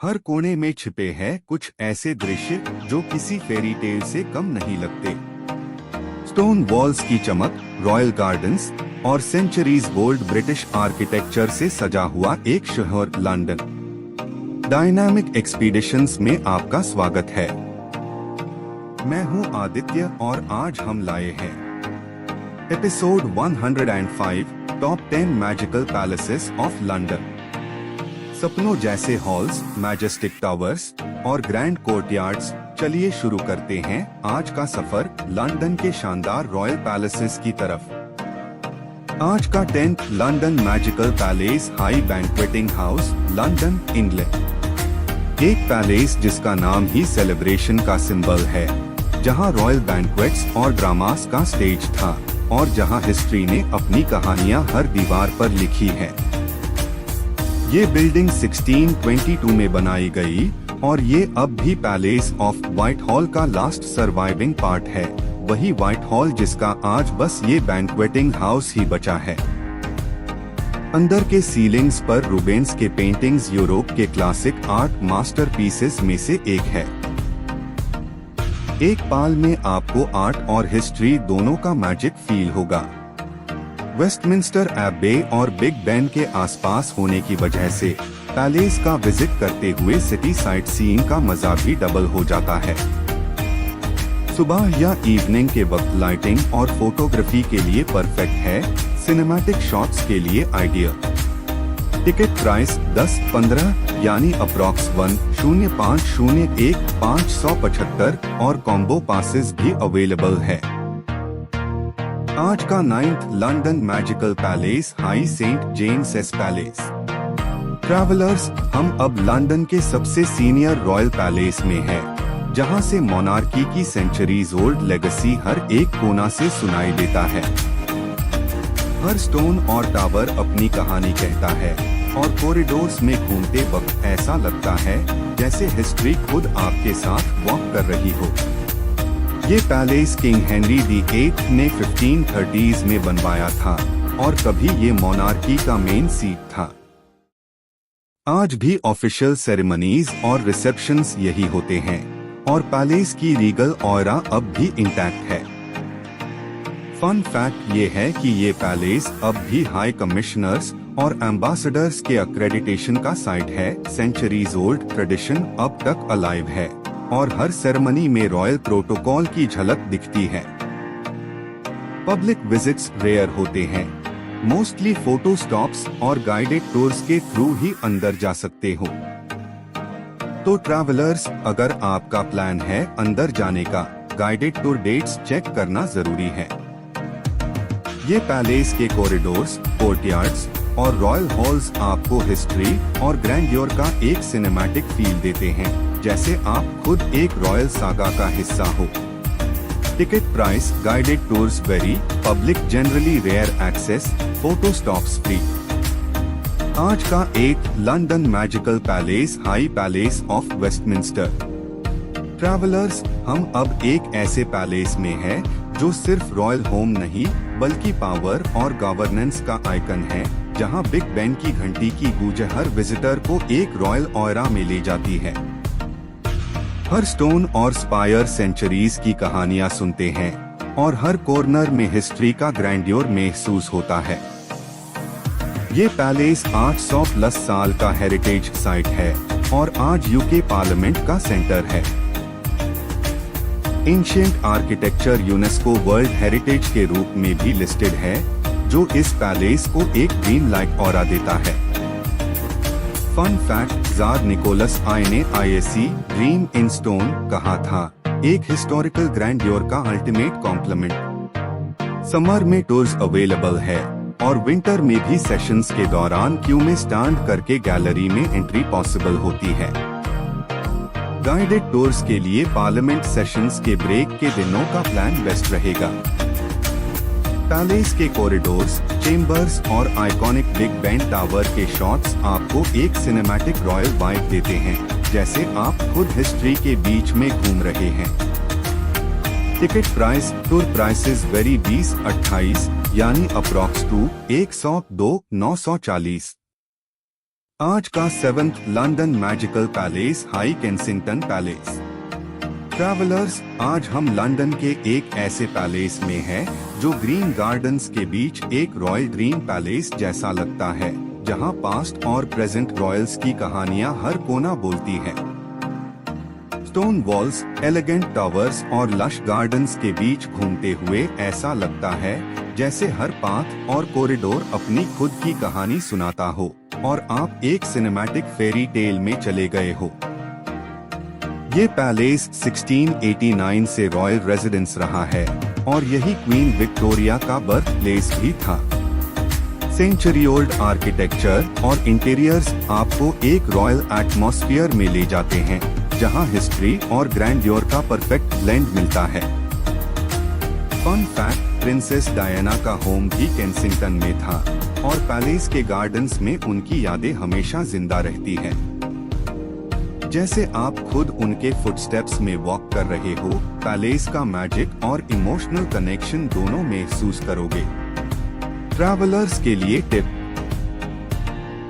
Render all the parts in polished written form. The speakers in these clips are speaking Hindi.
हर कोने में छिपे हैं कुछ ऐसे दृश्य जो किसी फेरी टेल से कम नहीं लगते। स्टोन वॉल्स की चमक, रॉयल गार्डन्स और सेंचुरीज ओल्ड ब्रिटिश आर्किटेक्चर से सजा हुआ एक शहर लंदन। डायनामिक एक्सपीडिशंस में आपका स्वागत है। मैं हूं आदित्य और आज हम लाए हैं episode 105 top 10 magical palaces of London. सपनों जैसे हॉल्स, मैजेस्टिक टावर्स और ग्रैंड कोर्टयार्ड्स। चलिए शुरू करते हैं आज का सफर लंदन के शानदार रॉयल पैलेसेस की तरफ। आज का 10th London magical palace high बैंक्वेटिंग house, London, England. एक पैलेस जिसका नाम ही सेलिब्रेशन का सिंबल है, जहां रॉयल बैंक्वेट्स और ड्रामास का स्टेज था और जहां हिस्ट्री ने अपनी कहानियां हर दीवार पर लिखी है। ये बिल्डिंग 1622 में बनाई गई और ये अब भी पैलेस ऑफ व्हाइटहॉल का लास्ट सर्वाइविंग पार्ट है। वही व्हाइटहॉल जिसका आज बस ये बैंक्वेटिंग हाउस ही बचा है। अंदर के सीलिंग्स पर रूबेंस के पेंटिंग्स यूरोप के क्लासिक आर्ट मास्टरपीसेस में से एक है। एक पाल में आपको आर्ट और हिस्ट्री दोनों का मैजिक फील होगा। वेस्टमिंस्टर एब्बे और बिग बेन के आसपास होने की वजह से पैलेस का विजिट करते हुए सिटी साइट सीइंग का मजा भी डबल हो जाता है। सुबह या इवनिंग के वक्त लाइटिंग और फोटोग्राफी के लिए परफेक्ट है। सिनेमैटिक शॉट्स के लिए आइडियल। टिकट प्राइस 10-15 यानी अप्रॉक्स 10501-575 और कॉम्बो पासेस भी अवेलेबल है। आज का 9th London magical palace high saint James palace. Travellers, हम अब लंदन के सबसे सीनियर रॉयल पैलेस में हैं, जहां से मोनार्की की सेंचुरीज ओल्ड लेगेसी हर एक कोना से सुनाई देता है। हर स्टोन और टावर अपनी कहानी कहता है और कॉरिडोर्स में घूमते वक्त ऐसा लगता है जैसे हिस्ट्री खुद आपके साथ वॉक कर रही हो। ये पैलेस किंग हेनरी VIII ने 1530s में बनवाया था और कभी ये मोनार्की का मेन सीट था। आज भी ऑफिशियल सेरेमनीज और रिसेप्शंस यही होते हैं और पैलेस की रीगल ऑरा अब भी इंटैक्ट है। फन फैक्ट ये है कि ये पैलेस अब भी हाई कमिश्नर्स और एम्बेसडर्स के अक्रेडिटेशन का साइट है। सेंचुरीज ओल्ड ट्रेडिशन अब तक अलाइव है और हर सेरेमनी में रॉयल प्रोटोकॉल की झलक दिखती है। पब्लिक विजिट्स रेयर होते हैं। मोस्टली फोटो स्टॉप्स और गाइडेड टूर्स के थ्रू ही अंदर जा सकते हो। तो ट्रैवलर्स, अगर आपका प्लान है अंदर जाने का, गाइडेड टूर डेट्स चेक करना जरूरी है। ये पैलेस के कॉरिडोर्स, कोर्टयार्ड्स और रॉयल हॉल्स आपको हिस्ट्री और ग्रैंडियर का एक सिनेमैटिक फील देते हैं, जैसे आप खुद एक रॉयल सागा का हिस्सा हो। Ticket price, guided tours very, public generally rare access, photo stops free. आज का 8th London magical palace high palace of Westminster. Travellers, हम अब एक ऐसे पैलेस में हैं जो सिर्फ रॉयल होम नहीं बल्कि पावर और गवर्नेंस का आइकन है, जहां बिग बेन की घंटी की गूंज हर विजिटर को एक रॉयल ऑरा में ले जाती है। हर स्टोन और स्पायर सेंचुरीज की कहानियां सुनते हैं और हर कॉर्नर में हिस्ट्री का ग्रैंडियर महसूस होता है। ये पैलेस 800+ साल का हेरिटेज साइट है और आज यूके पार्लियामेंट का सेंटर है। Ancient architecture UNESCO world heritage के रूप में भी लिस्टेड है, जो इस पैलेस को एक ड्रीम लाइक ऑरा देता है। Fun fact, tsar Nicholas I ने IAC ड्रीम इन स्टोन कहा था, एक हिस्टोरिकल ग्रैंडियर का अल्टीमेट कॉम्प्लीमेंट। समर में टूर्स अवेलेबल है और विंटर में भी सेशंस के दौरान क्यू में स्टैंड करके गैलरी में एंट्री पॉसिबल होती है। गाइडेड टूर्स के लिए पार्लियामेंट सेशंस के ब्रेक के दिनों का प्लान बेस्ट रहेगा। पैलेस के कॉरिडोर्स, चेम्बर्स और आइकॉनिक बिग बेन टावर के शॉट्स आपको एक सिनेमैटिक रॉयल वाइब देते हैं, जैसे आप खुद हिस्ट्री के बीच में घूम रहे हैं। Ticket price, tour prices very 20-28 यानी अप्रॉक्स 102-940। आज का 7th London magical palace high Kensington palace. Travellers, आज हम लंदन के एक ऐसे पैलेस में हैं जो ग्रीन गार्डन्स के बीच एक रॉयल ड्रीम पैलेस जैसा लगता है, जहां पास्ट और प्रेजेंट रॉयल्स की कहानियां हर कोना बोलती हैं। स्टोन वॉल्स, एलिगेंट टावर्स और लश गार्डन्स के बीच घूमते हुए ऐसा लगता है जैसे हर पाथ और कॉरिडोर अपनी खुद की कहानी सुनाता हो और आप एक सिनेमैटिक फेरी टेल में चले गए हो। ये पैलेस 1689 से रॉयल रेजिडेंस रहा है और यही क्वीन विक्टोरिया का बर्थ प्लेस भी था। सेंचुरी ओल्ड आर्किटेक्चर और इंटीरियर्स आपको एक रॉयल एटमॉस्फेयर में ले जाते हैं, जहां हिस्ट्री और ग्रैंडियर का परफेक्ट ब्लेंड मिलता है। फन फैक्ट, प्रिंसेस डायना का होम भी केंसिंगटन में था और पैलेस के गार्डन्स में उनकी यादें हमेशा जिंदा रहती हैं। जैसे आप खुद उनके फुटस्टेप्स में वॉक कर रहे हो, पैलेस का मैजिक और इमोशनल कनेक्शन दोनों महसूस करोगे। ट्रैवलर्स के लिए टिप,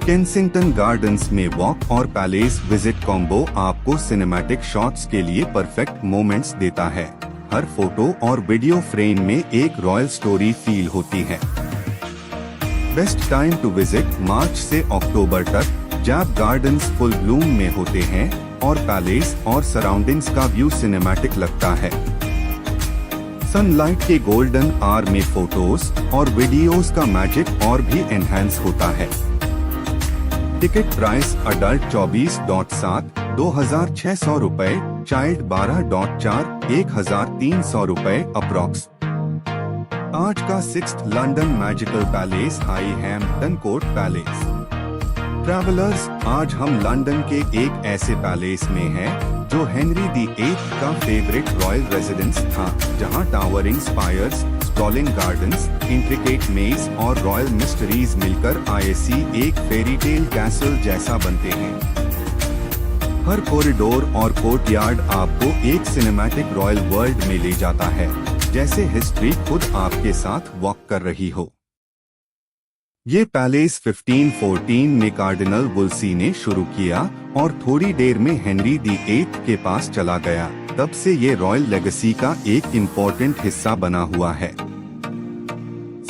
केंसिंगटन गार्डन्स में वॉक और पैलेस विजिट कॉम्बो आपको सिनेमैटिक शॉट्स के लिए परफेक्ट मोमेंट्स देता है। हर फोटो और वीडियो फ्रेम में एक रॉयल स्टोरी फील होती है। बेस्ट टाइम टू विजिट मार्च से अक्टूबर तक, जब गार्डन्स फुल ब्लूम में होते हैं और पैलेस और सराउंडिंग्स का व्यू सिनेमैटिक लगता है। सनलाइट के गोल्डन आवर में फोटोज और वीडियोस का मैजिक और भी एनहांस होता है। टिकट प्राइस अडल्ट 24.7 2,600 रुपए, चाइल्ड 12.4 1,300 रुपए अप्रॉक्स। आज का 6th London magical palace high Hampton court palace. Travellers, आज हम लंदन के एक ऐसे पैलेस में हैं जो हेनरी दी 8th का फेवरेट रॉयल रेजिडेंस था, जहां towering spires, sprawling gardens, intricate मेज और रॉयल मिस्ट्रीज मिलकर आईसी एक फेरी टेल कैसल जैसा बनते हैं। हर कॉरिडोर और कोर्टयार्ड आपको एक सिनेमैटिक रॉयल वर्ल्ड में ले जाता है, जैसे हिस्ट्री खुद आपके साथ वॉक कर रही हो। ये पैलेस 1514 में कार्डिनल वुल्सी ने शुरू किया और थोड़ी देर में हेनरी दी 8th के पास चला गया। तब से ये रॉयल लेगेसी का एक इम्पोर्टेंट हिस्सा बना हुआ है।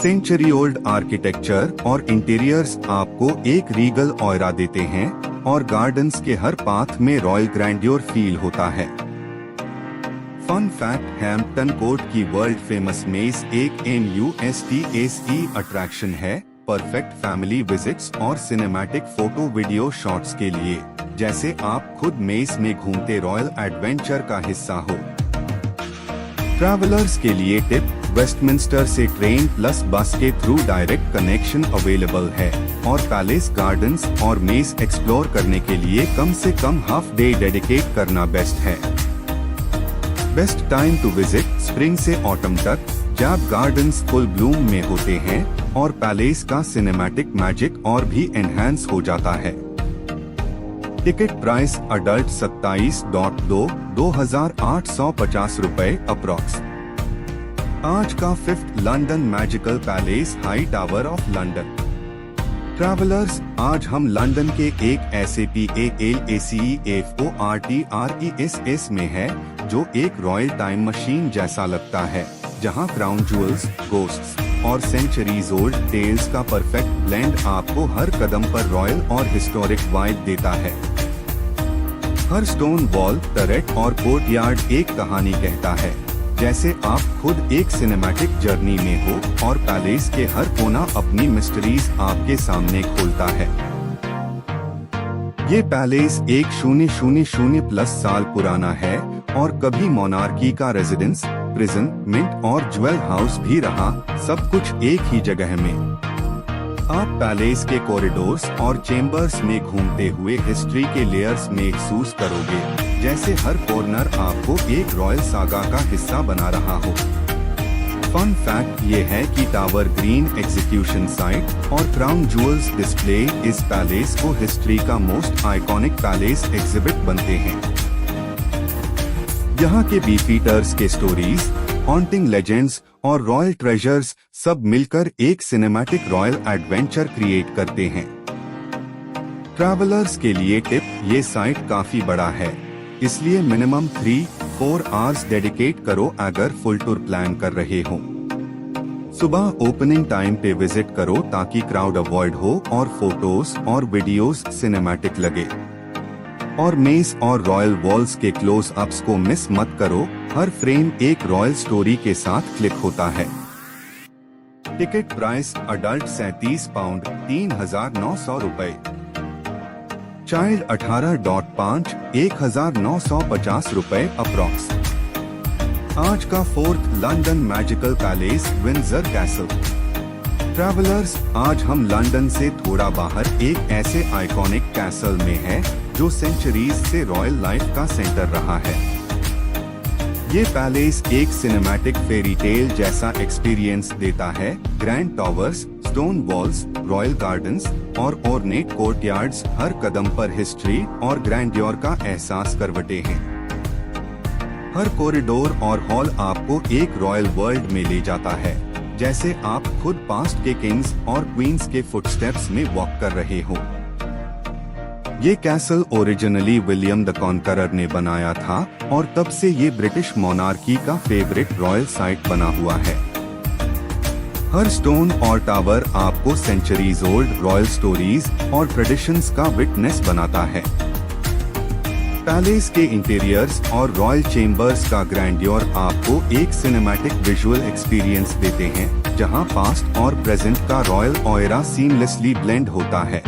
सेंचुरी ओल्ड आर्किटेक्चर और इंटीरियर्स आपको एक रीगल ऑयरा देते हैं और गार्डन्स के हर पाथ में रॉयल ग्रैंडियर फील होता है। फन फैक्ट, हैम्पटन कोर्ट की वर्ल्ड फेमस मेज एक MUSTACE अट्रैक्शन है, परफेक्ट फैमिली विजिट्स और सिनेमैटिक फोटो वीडियो शॉट्स के लिए, जैसे आप खुद मेज में घूमते रॉयल एडवेंचर का हिस्सा हो। ट्रैवलर्स के लिए टिप, वेस्टमिंस्टर से ट्रेन प्लस बस के थ्रू डायरेक्ट कनेक्शन अवेलेबल है और पैलेस गार्डन्स और मेज एक्सप्लोर करने के लिए कम से कम हाफ डे डेडिकेट करना बेस्ट है। Best time to visit spring से ऑटम तक, जब गार्डन्स फुल ब्लूम में होते हैं और पैलेस का सिनेमैटिक मैजिक और भी एनहांस हो जाता है। टिकट प्राइस अडल्ट 27.2 2,850 रुपए अप्रॉक्स। आज का 5th London magical palace high tower of London. Travellers, आज हम लंदन के एक ऐसे PALACEFORTRESS में है जो एक रॉयल टाइम मशीन जैसा लगता है, जहां क्राउन ज्वेल्स, गोस्ट्स और सेंचुरीज ओल्ड टेल्स का परफेक्ट ब्लेंड आपको हर कदम पर रॉयल और हिस्टोरिक वाइब देता है। हर स्टोन वॉल, टरेट और कोर्टयार्ड एक कहानी कहता है, जैसे आप खुद एक सिनेमैटिक जर्नी में हो और पैलेस के हर कोना अपनी मिस्ट्रीज आपके सामने खोलता है। ये पैलेस 1000+ साल पुराना है और कभी मोनार्की का रेजिडेंस, प्रिजन, मिंट और ज्वेल हाउस भी रहा, सब कुछ एक ही जगह में। आप पैलेस के कॉरिडोर्स और चेम्बर्स में घूमते हुए हिस्ट्री के लेयर्स महसूस करोगे, जैसे हर कॉर्नर आपको एक रॉयल सागा का हिस्सा बना रहा हो। फन फैक्ट ये है कि टावर ग्रीन एग्जीक्यूशन साइट और क्राउन ज्वेल्स डिस्प्ले इस पैलेस को हिस्ट्री का मोस्ट आइकॉनिक पैलेस एग्जिबिट बनते हैं। यहाँ के बीफीटर्स के स्टोरीज, हॉन्टिंग लेजेंड्स और रॉयल ट्रेजर्स सब मिलकर एक सिनेमैटिक रॉयल एडवेंचर क्रिएट करते हैं। ट्रैवलर्स के लिए टिप, ये साइट काफी बड़ा है, इसलिए मिनिमम 3-4 आवर्स डेडिकेट करो अगर फुल टूर प्लान कर रहे हो। सुबह ओपनिंग टाइम पे विजिट करो ताकि क्राउड अवॉइड हो और फोटोज और वीडियोस सिनेमैटिक लगे। और मेस और रॉयल वॉल्स के क्लोज अप्स को मिस मत करो, हर फ्रेम एक रॉयल स्टोरी के साथ क्लिक होता है। टिकट प्राइस अडल्ट £37 3,900 रुपए, चाइल्ड 18.5 1,950 रुपए अप्रॉक्स। आज का fourth London magical palace Windsor castle. Travellers, आज हम लंदन से थोड़ा बाहर एक ऐसे आइकॉनिक कैसल में है जो सेंचुरीज से रॉयल लाइफ का सेंटर रहा है। ये पैलेस एक सिनेमैटिक फेरी टेल जैसा एक्सपीरियंस देता है। Grand towers, stone walls, royal gardens और ऑर्नेट कोर्टयार्ड्स, हर कदम पर हिस्ट्री और ग्रैंड्योर का एहसास करवटे हैं। हर कॉरिडोर और हॉल आपको एक रॉयल वर्ल्ड में ले जाता है, जैसे आप खुद पास्ट के किंग्स और क्वींस के फुटस्टेप्स में वॉक कर रहे हो। ये castle originally William the conqueror ने बनाया था और तब से ये ब्रिटिश मोनार्की का फेवरेट रॉयल साइट बना हुआ है। हर स्टोन और टावर आपको सेंचुरीज ओल्ड रॉयल स्टोरीज और ट्रेडिशंस का विटनेस बनाता है। पैलेस के इंटीरियर्स और रॉयल चेम्बर्स का ग्रैंड्योर आपको एक सिनेमैटिक विजुअल एक्सपीरियंस देते हैं, जहां पास्ट और प्रेजेंट का रॉयल ऑयरा सीमलेसली ब्लेंड होता है।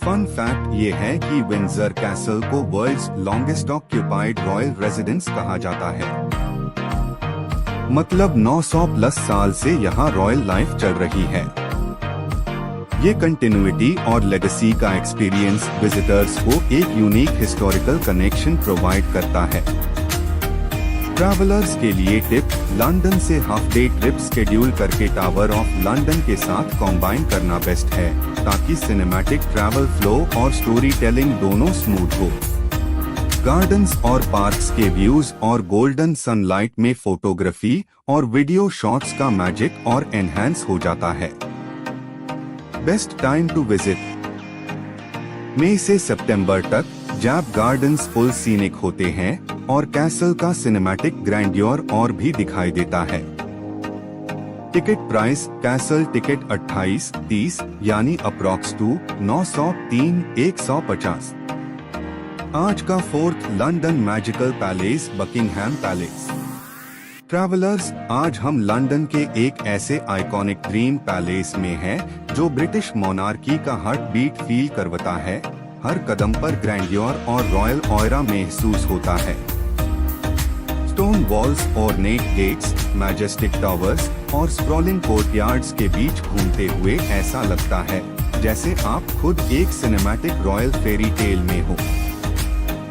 फन फैक्ट ये है कि विंडसर कैसल को world's longest occupied royal residence कहा जाता है, मतलब 900+ साल से यहाँ रॉयल लाइफ चल रही है। ये कंटिन्यूटी और लेगेसी का एक्सपीरियंस विजिटर्स को एक यूनिक हिस्टोरिकल कनेक्शन प्रोवाइड करता है। ट्रैवलर्स के लिए टिप, लंदन से हाफ डे ट्रिप शेड्यूल करके टावर ऑफ लंदन के साथ कॉम्बाइन करना बेस्ट है, ताकि सिनेमैटिक ट्रैवल फ्लो और स्टोरी टेलिंग दोनों स्मूथ हो। गार्डन्स और पार्क्स के व्यूज और गोल्डन सनलाइट में फोटोग्राफी और वीडियो शॉट्स का मैजिक और एनहांस हो जाता है। बेस्ट टाइम टू विजिट, मई से सितंबर तक, जब गार्डन्स फुल सीनिक होते हैं और कैसल का सिनेमैटिक ग्रैंड्योर और भी दिखाई देता है। टिकट प्राइस, कैसल टिकट 28-30 यानी अप्रॉक्स 903-150। आज का fourth London magical palace Buckingham palace. Travellers, आज हम लंदन के एक ऐसे आइकॉनिक ड्रीम पैलेस में हैं जो ब्रिटिश मोनार्की का हार्ट बीट फील करवाता है। हर कदम पर ग्रैंड्योर और रॉयल ऑयरा महसूस होता है। Stone walls, ornate gates, majestic towers और स्प्रॉलिंग कोर्टयार्ड्स के बीच घूमते हुए ऐसा लगता है जैसे आप खुद एक सिनेमैटिक रॉयल फेरी टेल में हो।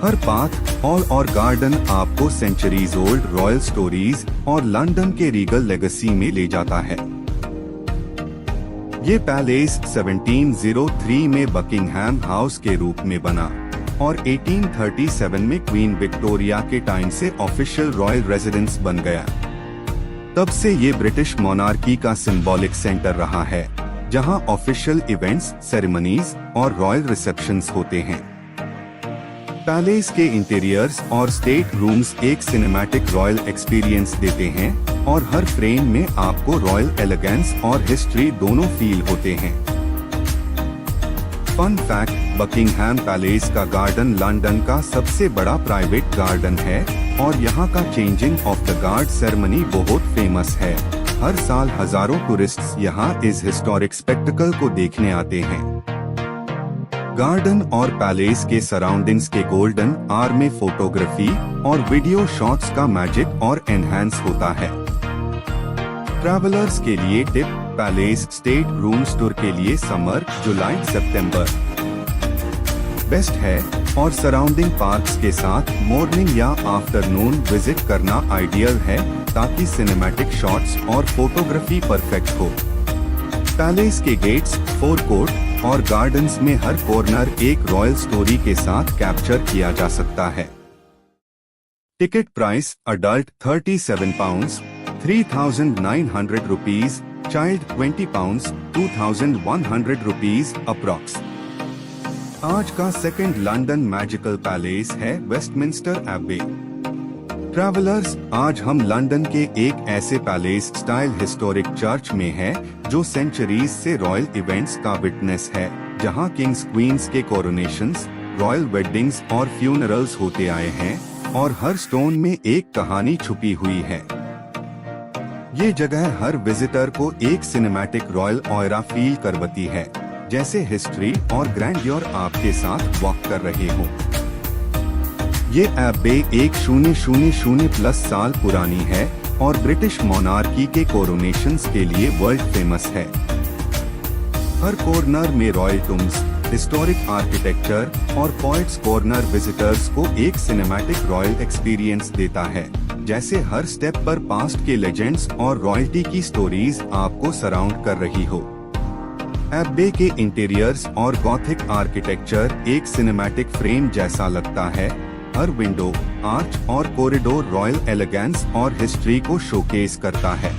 हर पाथ, हॉल और गार्डन आपको सेंचुरीज ओल्ड रॉयल स्टोरीज और लंदन के रीगल लेगेसी में ले जाता है। ये पैलेस 1703 में बकिंगहैम हाउस के रूप में बना और 1837 में क्वीन विक्टोरिया के टाइम से ऑफिशियल रॉयल रेजिडेंस बन गया। तब से ये ब्रिटिश मोनार्की का सिंबॉलिक सेंटर रहा है, जहां ऑफिशियल इवेंट्स, सेरेमनीज और रॉयल रिसेप्शंस होते हैं। पैलेस के इंटीरियर्स और स्टेट रूम्स एक सिनेमैटिक रॉयल एक्सपीरियंस देते हैं और हर फ्रेम में आपको रॉयल एलिगेंस और हिस्ट्री दोनों फील होते हैं। फन फैक्ट, बकिंगहैम पैलेस का गार्डन लंदन का सबसे बड़ा प्राइवेट गार्डन है और यहाँ का changing of the guard ceremony बहुत फेमस है। हर साल हजारों टूरिस्ट्स यहाँ इस हिस्टोरिक स्पेक्टिकल को देखने आते हैं। गार्डन और पैलेस के सराउंडिंग्स के गोल्डन आवर में फोटोग्राफी और वीडियो शॉट्स का मैजिक और एनहांस होता है। ट्रैवलर्स के लिए tip, palace state rooms tour के लिए समर, जुलाई, सितंबर बेस्ट है और सराउंडिंग पार्क्स के साथ मॉर्निंग या आफ्टरनून विजिट करना आइडियल है ताकि सिनेमैटिक शॉट्स और फोटोग्राफी परफेक्ट हो। पैलेस के गेट्स, फोरकोर्ट और गार्डन्स में हर कॉर्नर एक रॉयल स्टोरी के साथ कैप्चर किया जा सकता है। Ticket price, adult £37 3,900 rupees, child £20 2,100 rupees approx. आज का सेकंड लंदन मैजिकल पैलेस है वेस्टमिंस्टर एबे। ट्रैवलर्स, आज हम लंदन के एक ऐसे पैलेस स्टाइल हिस्टोरिक चर्च में हैं जो सेंचुरीज से रॉयल इवेंट्स का विटनेस है, जहां किंग्स क्वींस के कोरोनेशंस, रॉयल वेडिंग्स और फ्यूनरल्स होते आए हैं और हर स्टोन में एक कहानी छुपी हुई है। ये जगह हर विजिटर को एक सिनेमैटिक रॉयल ऑयरा फील करवाती है, जैसे हिस्ट्री और ग्रैंडियर आपके साथ वॉक कर रहे हो। ये एबे 1000+ साल पुरानी है और ब्रिटिश मोनार्की के कोरोनेशंस के लिए वर्ल्ड फेमस है। हर कॉर्नर में रॉयल टूम्स, हिस्टोरिक आर्किटेक्चर और पॉइंट्स कॉर्नर विजिटर्स को एक सिनेमैटिक रॉयल एक्सपीरियंस देता है, जैसे हर स्टेप पर पास्ट के लेजेंड्स और रॉयल्टी की स्टोरीज आपको सराउंड कर रही हो। एबे के इंटीरियर्स और गॉथिक आर्किटेक्चर एक सिनेमैटिक फ्रेम जैसा लगता है। हर विंडो, आर्च और कॉरिडोर रॉयल एलिगेंस और हिस्ट्री को शोकेस करता है।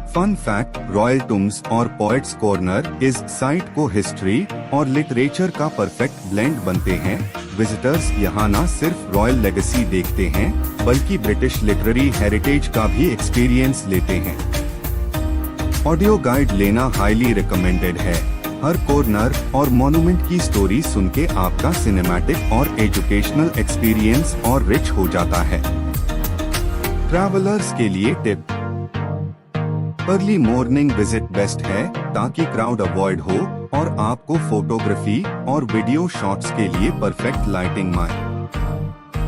फन फैक्ट, रॉयल टूम्स और पॉइंट्स कॉर्नर इस साइट को हिस्ट्री और लिटरेचर का परफेक्ट ब्लेंड बनते हैं। विजिटर्स यहाँ न सिर्फ रॉयल लेगेसी देखते हैं, बल्कि ब्रिटिश लिटरेरी हेरिटेज का भी एक्सपीरियंस लेते हैं। ऑडियो गाइड लेना हाईली रिकमेंडेड है। हर कॉर्नर और मॉन्यूमेंट की स्टोरी सुन के आपका सिनेमैटिक और एजुकेशनल एक्सपीरियंस और रिच हो जाता है। ट्रैवलर्स के लिए tip, early morning visit best है ताकि क्राउड अवॉइड हो और आपको फोटोग्राफी और वीडियो शॉट्स के लिए परफेक्ट लाइटिंग मिले।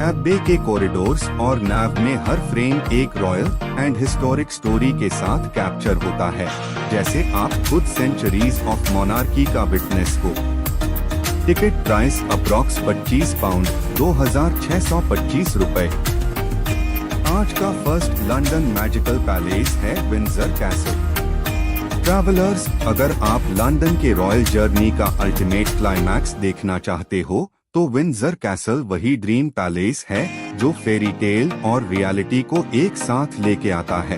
एबे के कॉरिडोर्स और नाव में हर फ्रेम एक रॉयल एंड हिस्टोरिक स्टोरी के साथ कैप्चर होता है, जैसे आप खुद सेंचुरीज ऑफ मोनार्की का विटनेस हो। टिकट प्राइस अप्रॉक्स £25, 2625 रुपए। आज का फर्स्ट लंदन मैजिकल पैलेस है विंडसर कैसल। ट्रैवलर्स, अगर आप लंदन के रॉयल जर्नी का अल्टीमेट क्लाइमैक्स देखना चाहते हो तो विंडसर कैसल वही ड्रीम पैलेस है जो फेरी टेल और रियलिटी को एक साथ लेके आता है।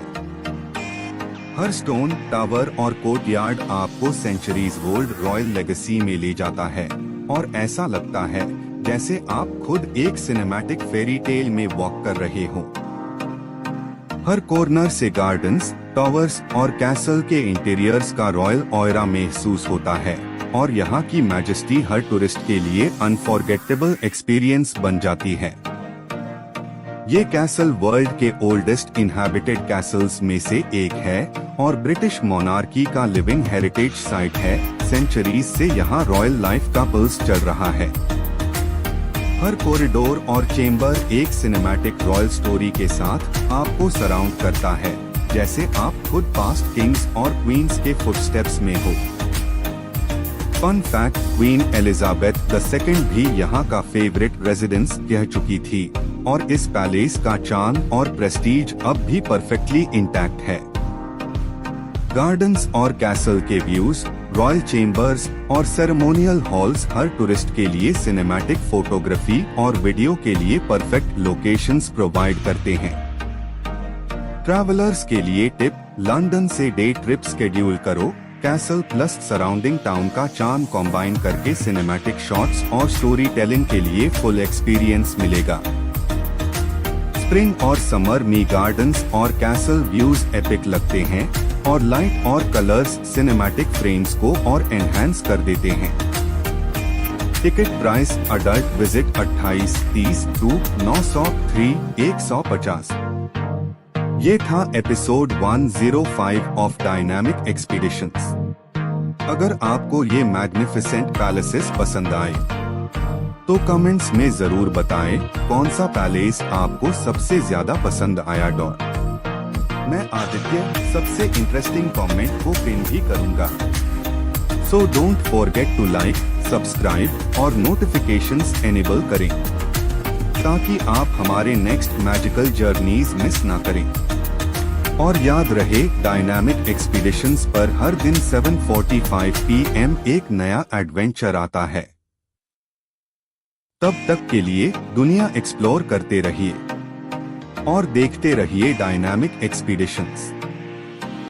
हर स्टोन, टावर और कोर्टयार्ड आपको सेंचुरीज ओल्ड रॉयल लेगेसी में ले जाता है और ऐसा लगता है जैसे आप खुद एक सिनेमैटिक फेरी टेल में वॉक कर रहे हो। हर कॉर्नर से गार्डन्स, टावर्स और कैसल के इंटीरियर्स का रॉयल ऑयरा महसूस होता है और यहाँ की मैजेस्टी हर टूरिस्ट के लिए अनफॉरगेटेबल एक्सपीरियंस बन जाती है। ये कैसल वर्ल्ड के ओल्डेस्ट इनहैबिटेड कैसल्स में से एक है और ब्रिटिश मोनार्की का लिविंग हेरिटेज साइट है। सेंचुरीज से यहाँ रॉयल लाइफ का पल्स चल रहा है। हर कॉरिडोर और चेम्बर एक सिनेमैटिक रॉयल स्टोरी के साथ आपको सराउंड करता है, जैसे आप खुद पास्ट किंग्स और क्वींस के फुटस्टेप्स में हो। Fun fact, queen Elizabeth II भी यहाँ का फेवरेट रेजिडेंस कह चुकी थी और इस पैलेस का चार्म और प्रेस्टीज अब भी परफेक्टली इंटैक्ट है। गार्डन्स और कैसल के व्यूज, रॉयल चेम्बर्स और सेरेमोनियल हॉल्स हर टूरिस्ट के लिए सिनेमैटिक फोटोग्राफी और वीडियो के लिए परफेक्ट लोकेशंस प्रोवाइड करते हैं। ट्रैवलर्स के लिए टिप, लंदन से डे ट्रिप शेड्यूल करो। कैसल प्लस सराउंडिंग टाउन का चार्म कॉम्बाइन करके सिनेमैटिक शॉट्स और स्टोरी टेलिंग के लिए फुल एक्सपीरियंस मिलेगा। स्प्रिंग और समर में गार्डन्स और कैसल व्यूज एपिक लगते हैं और लाइट और कलर्स सिनेमैटिक फ्रेम्स को और एनहांस कर देते हैं। Ticket price adult visit 28.30 to 903 150। ये था एपिसोड 105 ऑफ डायनामिक एक्सपीडिशंस। अगर आपको ये मैग्निफिसेंट पैलेसेस पसंद आए तो कमेंट्स में जरूर बताएं कौन सा पैलेस आपको सबसे ज्यादा पसंद आया। मैं आदित्य सबसे इंटरेस्टिंग कमेंट को पिन भी करूंगा। So don't forget to like, subscribe और नोटिफिकेशंस एनेबल करें ताकि आप हमारे नेक्स्ट मैजिकल जर्नीज मिस ना करें। और याद रहे, डायनामिक एक्सपीडिशंस पर हर दिन 7:45 PM एक नया एडवेंचर आता है। तब तक के लिए दुनिया एक्सप्लोर करते रहिए और देखते रहिए डायनामिक एक्सपीडिशंस।